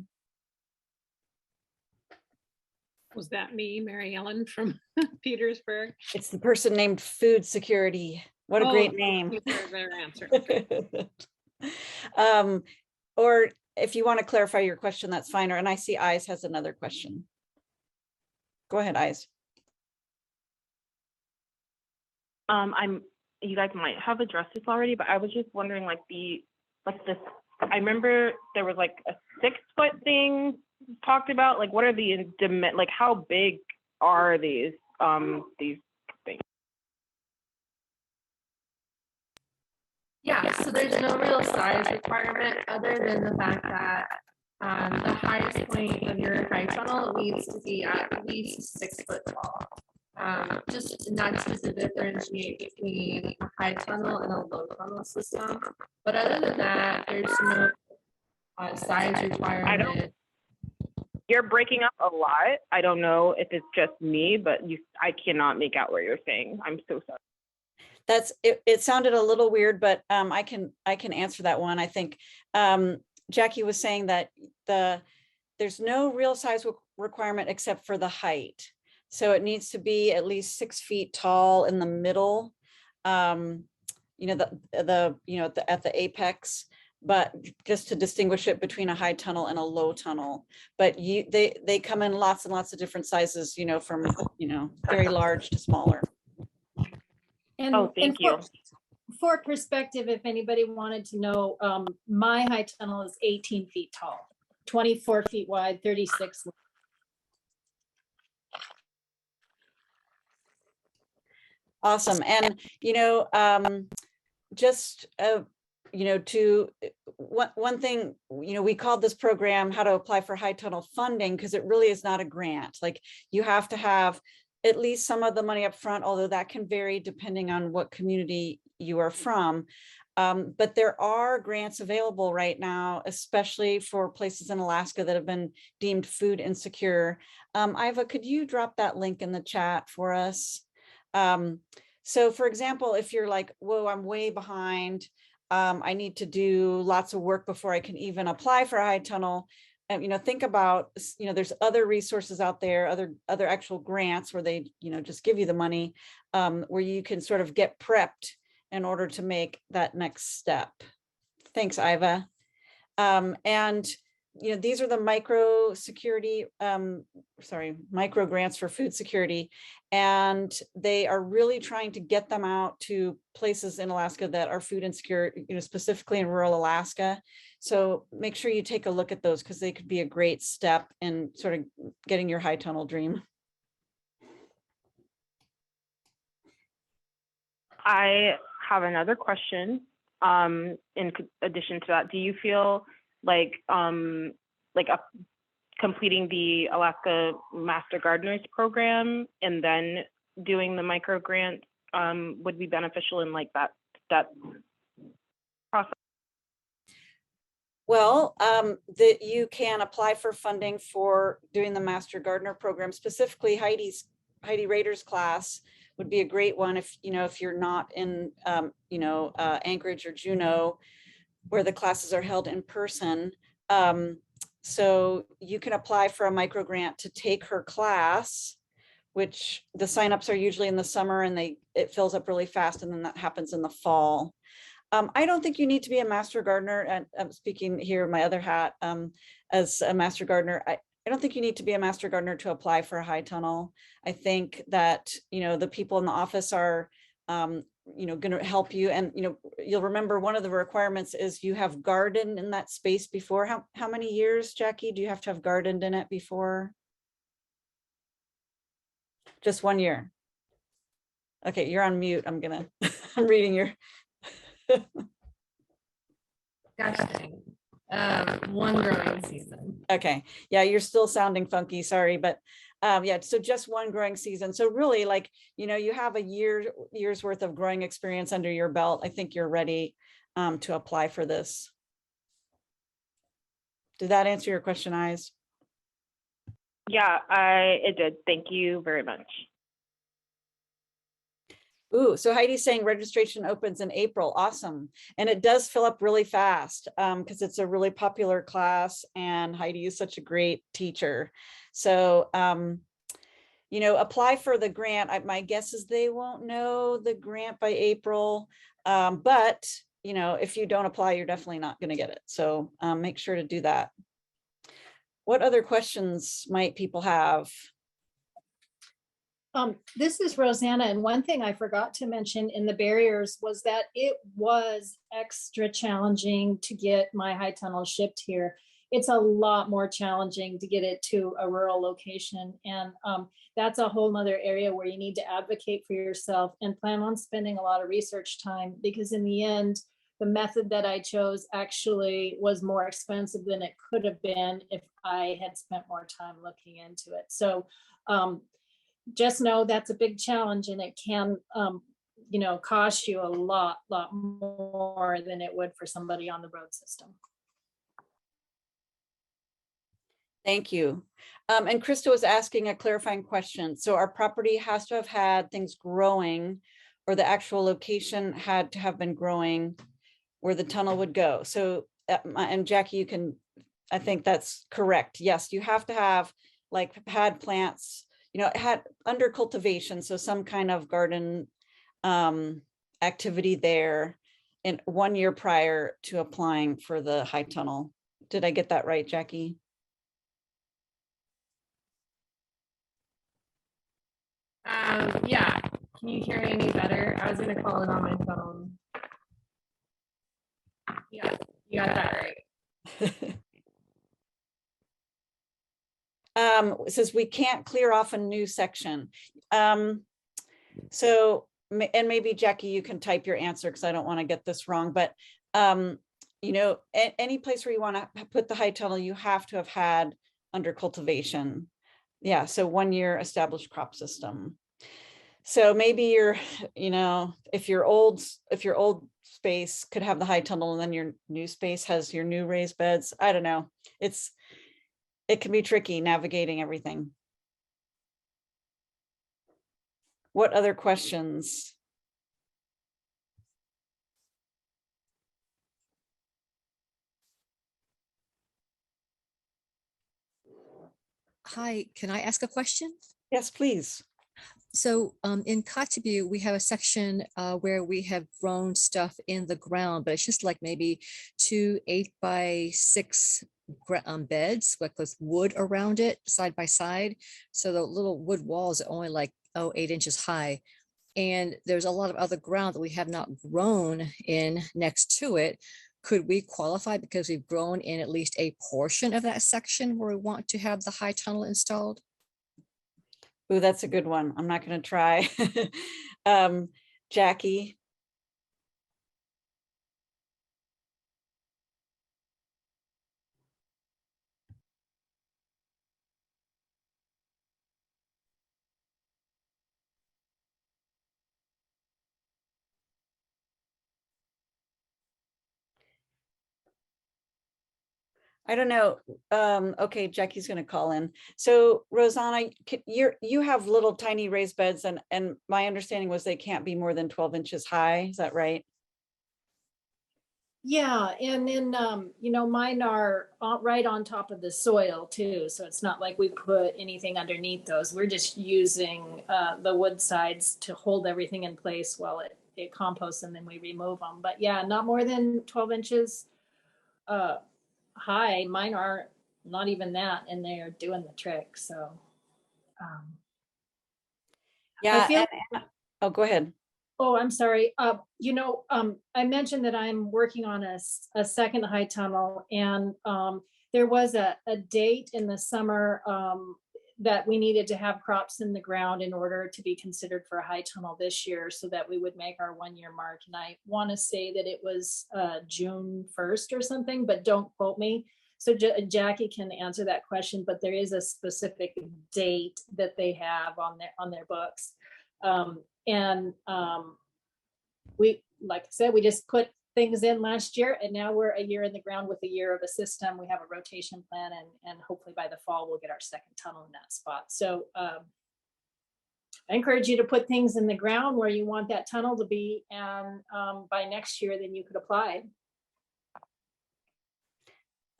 Was that me, Mary Ellen from Petersburg? It's the person named Food Security. What a great name. Their answer. Or if you want to clarify your question, that's fine. And I see Eyes has another question. Go ahead, Eyes. You guys might have addressed this already, but I was just wondering, like this. I remember there was like a 6-foot thing talked about. Like, what are the like? How big are these things? Yeah, so there's no real size requirement other than the fact that the highest point of your high tunnel needs to be at least 6 foot tall. just not just to differentiate between a high tunnel and a low tunnel system. But other than that, there's no size requirement. You're breaking up a lot. I don't know if it's just me, but I cannot make out what you're saying. I'm so sorry. That's it. It sounded a little weird, but I can answer that one. I think Jackie was saying that there's no real size requirement except for the height. So it needs to be at least 6 feet tall in the middle, you know, at the apex, but just to distinguish it between a high tunnel and a low tunnel. But they come in lots and lots of different sizes, you know, from, you know, very large to smaller. And, Oh, thank you. For perspective, if anybody wanted to know, my high tunnel is 18 feet tall, 24 feet wide, 36. Awesome. And, you know, just, you know, one thing, you know, we called this program How to Apply for High Tunnel Funding, because it really is not a grant. Like, you have to have at least some of the money up front, although that can vary depending on what community you are from. But there are grants available right now, especially for places in Alaska that have been deemed food insecure. Iva, could you drop that link in the chat for us? So for example, if you're like, whoa, I'm way behind, I need to do lots of work before I can even apply for a high tunnel. You know, think about, you know, there's other resources out there, other actual grants where they, you know, just give you the money, where you can sort of get prepped in order to make that next step. Thanks, Iva. And, you know, these are the micro grants for food security. And they are really trying to get them out to places in Alaska that are food insecure, you know, specifically in rural Alaska. So make sure you take a look at those, because they could be a great step in sort of getting your high tunnel dream. I have another question. In addition to that, do you feel like completing the Alaska Master Gardeners program and then doing the micro grant would be beneficial in like that process? Well, that you can apply for funding for doing the Master Gardener program. Specifically, Heidi Rader's class would be a great one if, you know, if you're not in, you know, Anchorage or Juneau, where the classes are held in person. So you can apply for a micro grant to take her class, which the signups are usually in the summer, and it fills up really fast, and then that happens in the fall. I don't think you need to be a master gardener, and I'm speaking here my other hat as a master gardener. I don't think you need to be a master gardener to apply for a high tunnel. I think that, you know, the people in the office are, you know, going to help you. And, you know, you'll remember one of the requirements is you have gardened in that space before. How many years, Jackie, do you have to have gardened in it before? Just 1 year. Okay, you're on mute. I'm reading your. Gotcha. One growing season. Okay, yeah, you're still sounding funky, sorry, but yeah, so just one growing season. So really, like, you know, you have a year's worth of growing experience under your belt. I think you're ready to apply for this. Did that answer your question, Eyes? Yeah, it did. Thank you very much. Ooh, so Heidi's saying registration opens in April. Awesome. And it does fill up really fast because it's a really popular class, and Heidi is such a great teacher. So, you know, apply for the grant. My guess is they won't know the grant by April. But, you know, if you don't apply, you're definitely not going to get it. So make sure to do that. What other questions might people have? This is Rosanna, and one thing I forgot to mention in the barriers was that it was extra challenging to get my high tunnel shipped here. It's a lot more challenging to get it to a rural location, and that's a whole nother area where you need to advocate for yourself and plan on spending a lot of research time, because in the end, the method that I chose actually was more expensive than it could have been if I had spent more time looking into it. So just know that's a big challenge, and it can, you know, cost you a lot more than it would for somebody on the road system. Thank you. And Krista was asking a clarifying question. So our property has to have had things growing, or the actual location had to have been growing where the tunnel would go. So, and Jackie, you can, I think that's correct. Yes, you have to have like had plants, you know, had under cultivation. So some kind of garden activity there in 1 year prior to applying for the high tunnel. Did I get that right, Jackie? Yeah. Can you hear me any better? I was gonna call it on my phone. Yeah, you got that right. It says we can't clear off a new section. So, and maybe Jackie, you can type your answer because I don't want to get this wrong, but you know, any place where you want to put the high tunnel, you have to have had under cultivation. Yeah, so 1 year established crop system. So maybe you're, you know, if your old space could have the high tunnel and then your new space has your new raised beds. I don't know. It can be tricky navigating everything. What other questions? Hi, can I ask a question? Yes, please. So in Kotzebue, we have a section where we have grown stuff in the ground, but it's just like maybe 2 8x6 beds with wood around it side by side. So the little wood walls are only like 8 inches high. And there's a lot of other ground that we have not grown in next to it. Could we qualify because we've grown in at least a portion of that section where we want to have the high tunnel installed? Ooh, that's a good one. I'm not going to try. Jackie. I don't know. Okay, Jackie's going to call in. So Rosanna, you have little tiny raised beds, and my understanding was they can't be more than 12 inches high. Is that right? Yeah, and then, you know, mine are right on top of the soil too. So it's not like we put anything underneath those. We're just using the wood sides to hold everything in place while it composts, and then we remove them. But yeah, not more than 12 inches high. Mine are not even that, and they are doing the trick. So Yeah. I feel. Oh, go ahead. Oh, I'm sorry. You know, I mentioned that I'm working on a second high tunnel, and there was a date in the summer that we needed to have crops in the ground in order to be considered for a high tunnel this year, so that we would make our 1 year mark. And I want to say that it was June 1st or something, but don't quote me. So Jackie can answer that question, but there is a specific date that they have on their books. And we, like I said, we just put things in last year, and now we're a year in the ground with a year of a system. We have a rotation plan, and hopefully by the fall we'll get our second tunnel in that spot. So I encourage you to put things in the ground where you want that tunnel to be, and by next year then you could apply.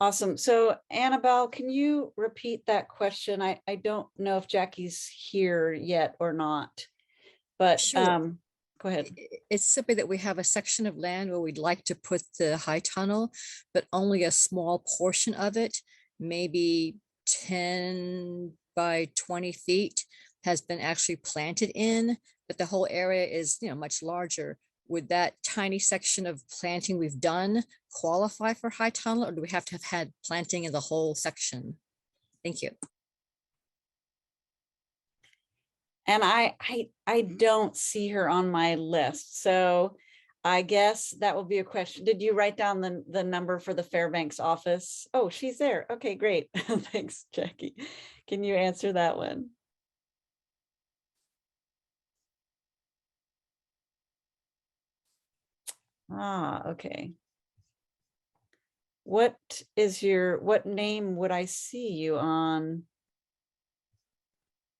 Awesome. So Annabelle, can you repeat that question? I don't know if Jackie's here yet or not, but Sure. go ahead. It's simply that we have a section of land where we'd like to put the high tunnel, but only a small portion of it, maybe 10 by 20 feet, has been actually planted in, but the whole area is, you know, much larger. Would that tiny section of planting we've done qualify for high tunnel, or do we have to have had planting in the whole section? Thank you. And I don't see her on my list. So I guess that will be a question. Did you write down the number for the Fairbanks office? Oh, she's there. Okay, great. Thanks, Jackie. Can you answer that one? Okay. What name would I see you on,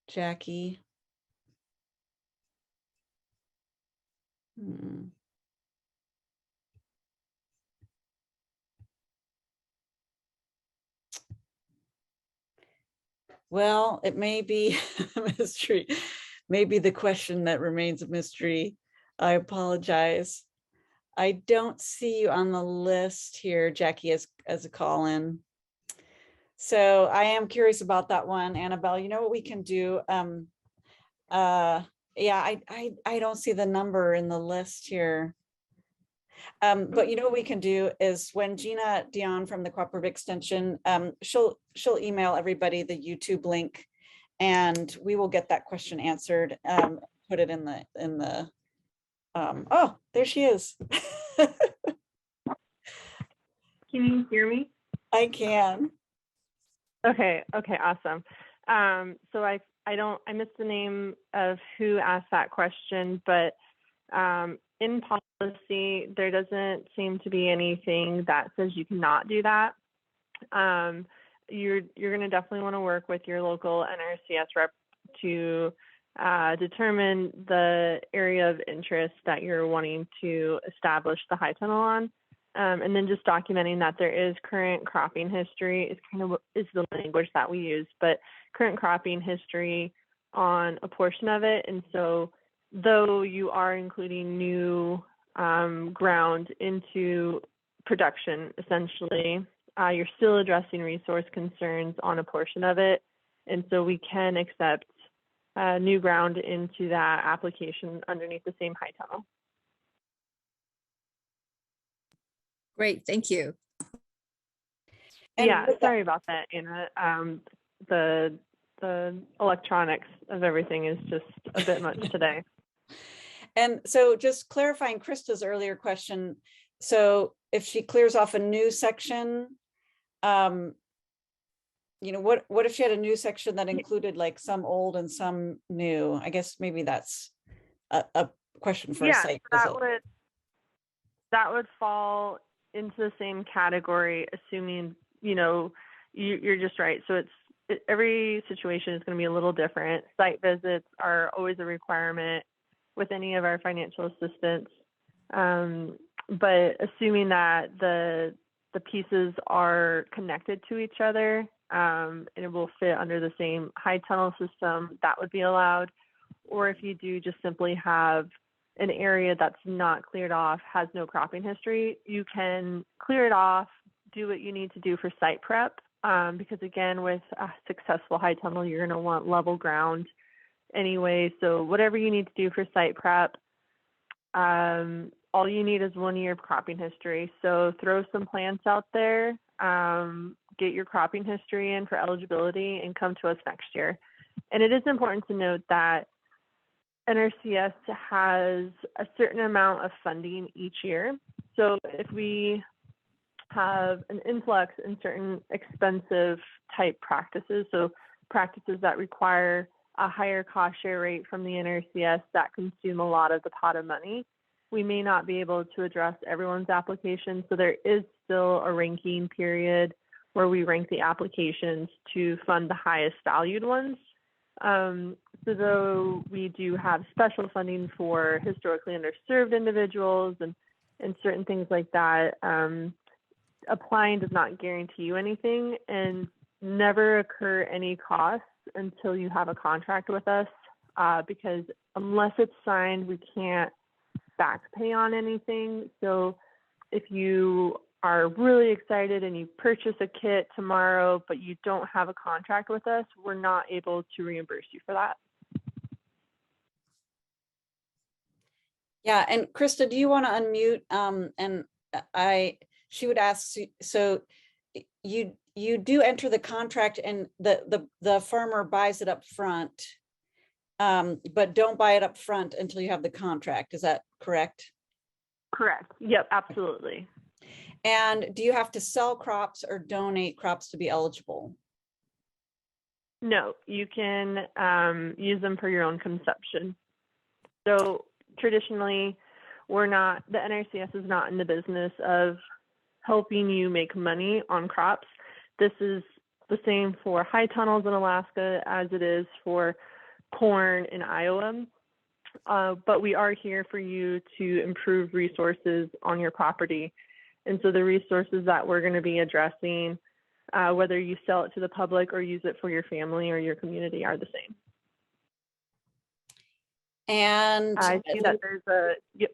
Jackie? Well, it may be a mystery, maybe the question that remains a mystery. I apologize. I don't see you on the list here, Jackie, as a call-in. So I am curious about that one, Annabelle. You know what we can do? Yeah, I don't see the number in the list here. But you know what we can do is when Gina Dion from the Cooperative Extension, she'll email everybody the YouTube link, and we will get that question answered. Put it in the oh, there she is. Can you hear me? I can. Okay, awesome. So I missed the name of who asked that question, but in policy, there doesn't seem to be anything that says you cannot do that. You're going to definitely want to work with your local NRCS rep to determine the area of interest that you're wanting to establish the high tunnel on. And then just documenting that there is current cropping history is the language that we use, but current cropping history on a portion of it. And so though you are including new ground into production, essentially, you're still addressing resource concerns on a portion of it. And so we can accept new ground into that application underneath the same high tunnel. Great, thank you. And yeah, sorry about that, Anna. The electronics of everything is just a bit much today. And so just clarifying Krista's earlier question. So if she clears off a new section, you know, what if she had a new section that included like some old and some new? I guess maybe that's a question for a site visit. That would fall into the same category, assuming, you know, you're just right. So every situation is going to be a little different. Site visits are always a requirement with any of our financial assistance. But assuming that the pieces are connected to each other, and it will fit under the same high tunnel system, that would be allowed. Or if you do just simply have an area that's not cleared off, has no cropping history, you can clear it off, do what you need to do for site prep. Because again, with a successful high tunnel, you're going to want level ground anyway. So whatever you need to do for site prep, all you need is 1 year of cropping history. So throw some plants out there, get your cropping history in for eligibility, and come to us next year. And it is important to note that NRCS has a certain amount of funding each year. So if we have an influx in certain expensive type practices, so practices that require a higher cost share rate from the NRCS that consume a lot of the pot of money, we may not be able to address everyone's application. So there is still a ranking period where we rank the applications to fund the highest valued ones. So though we do have special funding for historically underserved individuals and certain things like that, applying does not guarantee you anything and never incur any costs until you have a contract with us, because unless it's signed, we can't back pay on anything. So if you are really excited and you purchase a kit tomorrow, but you don't have a contract with us, we're not able to reimburse you for that. Yeah, and Krista, do you want to unmute? And she would ask, so you do enter the contract and the farmer buys it up front, but don't buy it up front until you have the contract. Is that correct? Correct. Yep, absolutely. And do you have to sell crops or donate crops to be eligible? No, you can use them for your own consumption. So traditionally, the NRCS is not in the business of helping you make money on crops. This is the same for high tunnels in Alaska as it is for corn in Iowa. But we are here for you to improve resources on your property. And so the resources that we're going to be addressing, whether you sell it to the public or use it for your family or your community, are the same. And I see that there's a, yep.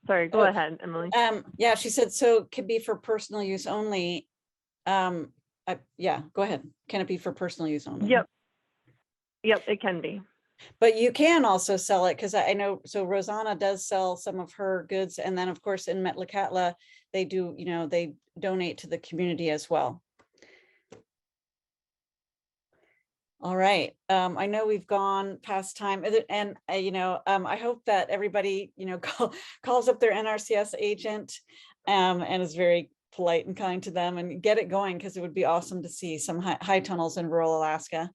Sorry, go ahead, Emily. yeah, she said, so it could be for personal use only. Yeah, go ahead. Can it be for personal use only? Yep, it can be. But you can also sell it, because I know, so Rosanna does sell some of her goods. And then of course in Metlakatla, they do, they donate to the community as well. All right. I know we've gone past time, and I hope that everybody, calls up their NRCS agent and is very polite and kind to them and get it going, because it would be awesome to see some high tunnels in rural Alaska.